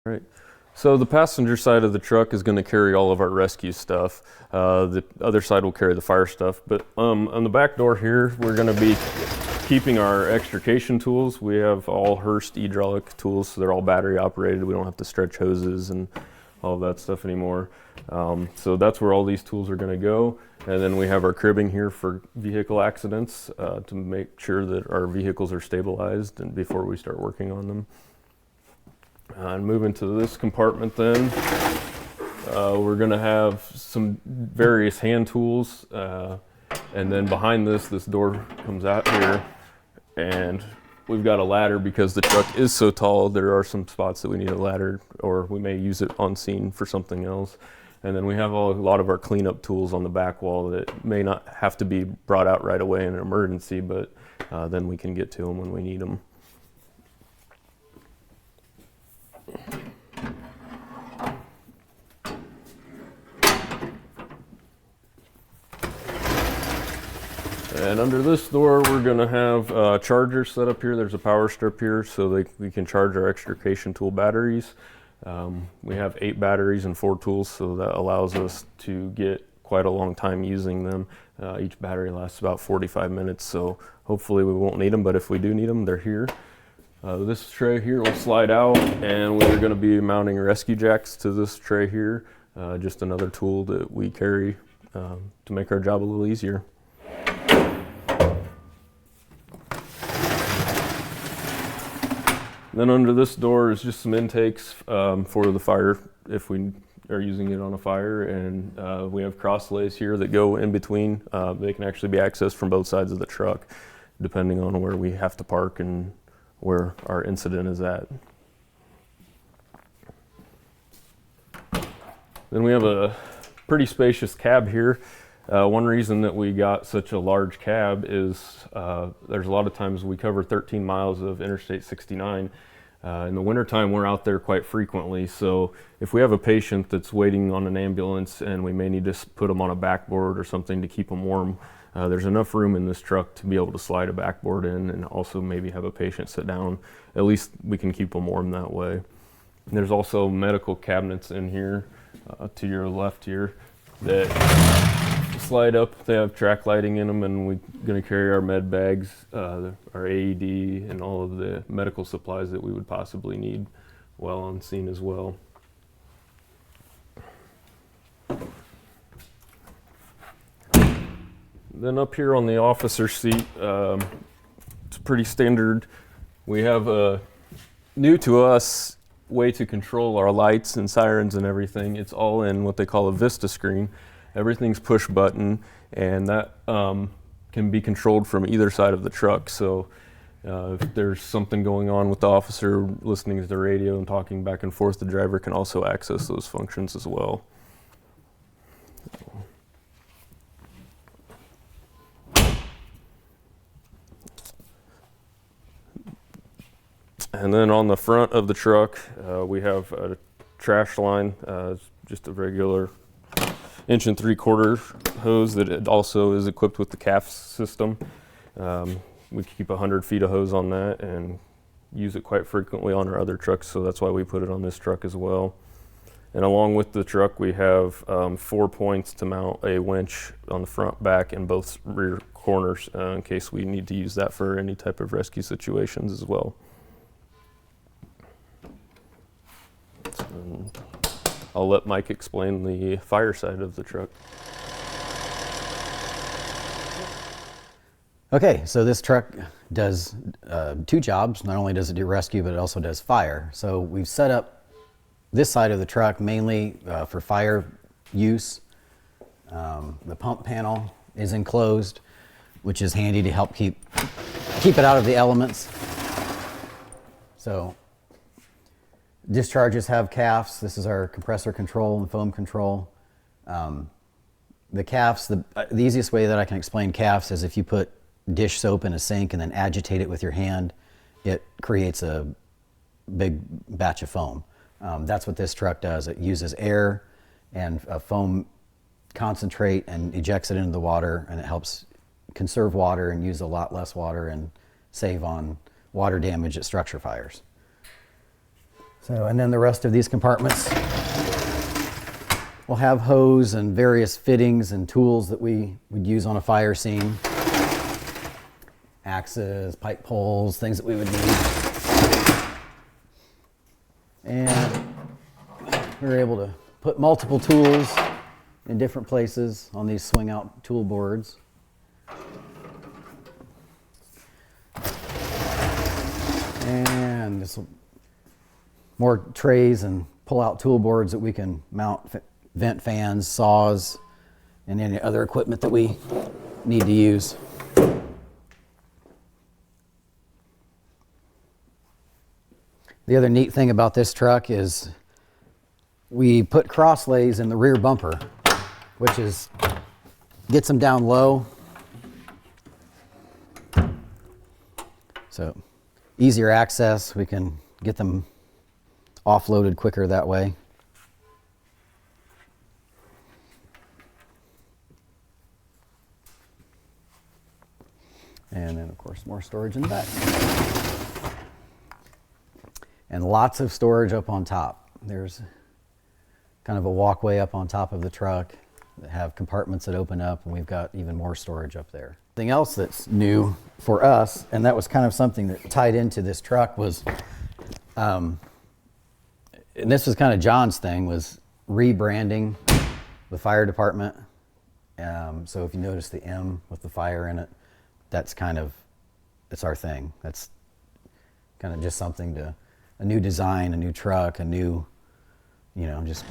Right. So the passenger side of the truck is going to carry all of our rescue stuff. The other side will carry the fire stuff. But on the back door here, we're going to be keeping our extrication tools. We have all Hurst hydraulic tools, so they're all battery operated. We don't have to stretch hoses and all of that stuff anymore. So that's where all these tools are going to go. And then we have our cribbing here for vehicle accidents to make sure that our vehicles are stabilized and before we start working on them. And moving to this compartment then, we're going to have some various hand tools. And then behind this door comes out here. And we've got a ladder because the truck is so tall. There are some spots that we need a ladder, or we may use it on scene for something else. And then we have a lot of our cleanup tools on the back wall that may not have to be brought out right away in an emergency, but then we can get to them when we need them. And under this door, we're going to have chargers set up here. There's a power strip here so we can charge our extrication tool batteries. We have 8 batteries and 4 tools, so that allows us to get quite a long time using them. Each battery lasts about 45 minutes, so hopefully we won't need them, but if we do need them, they're here. This tray here will slide out, and we're going to be mounting rescue jacks to this tray here. Just another tool that we carry to make our job a little easier. Then under this door is just some intakes for the fire if we are using it on a fire, and we have cross lays here that go in between. They can actually be accessed from both sides of the truck depending on where we have to park and where our incident is at. Then we have a pretty spacious cab here. One reason that we got such a large cab is there's a lot of times we cover 13 miles of Interstate 69. In the wintertime, we're out there quite frequently, so if we have a patient that's waiting on an ambulance and we may need to put them on a backboard or something to keep them warm, there's enough room in this truck to be able to slide a backboard in and also maybe have a patient sit down. At least we can keep them warm that way. And there's also medical cabinets in here to your left here that slide up. They have track lighting in them, and we're going to carry our med bags, our AED, and all of the medical supplies that we would possibly need while on scene as well. Then up here on the officer seat, it's pretty standard. We have a new to us way to control our lights and sirens and everything. It's all in what they call a Vista screen. Everything's push button, and that can be controlled from either side of the truck. So if there's something going on with the officer listening to the radio and talking back and forth, the driver can also access those functions as well. And then on the front of the truck, we have a trash line, just a regular 1 3/4 hose that it also is equipped with the CAF system. We keep 100 feet of hose on that and use it quite frequently on our other trucks, so that's why we put it on this truck as well. And along with the truck, we have 4 points to mount a winch on the front, back, and both rear corners in case we need to use that for any type of rescue situations as well. I'll let Mike explain the fire side of the truck. Okay, so this truck does 2 jobs. Not only does it do rescue, but it also does fire. So we've set up this side of the truck mainly for fire use. The pump panel is enclosed, which is handy to help keep it out of the elements. So discharges have CAFs. This is our compressor control and foam control. The CAFs, the easiest way that I can explain CAFs is if you put dish soap in a sink and then agitate it with your hand, it creates a big batch of foam. That's what this truck does. It uses air and foam concentrate and ejects it into the water, and it helps conserve water and use a lot less water and save on water damage at structure fires. So, and then the rest of these compartments will have hose and various fittings and tools that we would use on a fire scene. Axes, pipe poles, things that we would need. And we were able to put multiple tools in different places on these swing out tool boards. And this more trays and pull out tool boards that we can mount vent fans, saws, and any other equipment that we need to use. The other neat thing about this truck is we put crosslays in the rear bumper, which is gets them down low. So easier access, we can get them offloaded quicker that way. And then of course more storage in the back. And lots of storage up on top. There's kind of a walkway up on top of the truck that have compartments that open up, and we've got even more storage up there. Something else that's new for us, and that was kind of something that tied into this truck, was, and this was kind of John's thing, was rebranding the fire department. So if you notice the M with the fire in it, that's kind of, it's our thing. That's kind of just something to, a new design, a new truck, a new, you know, just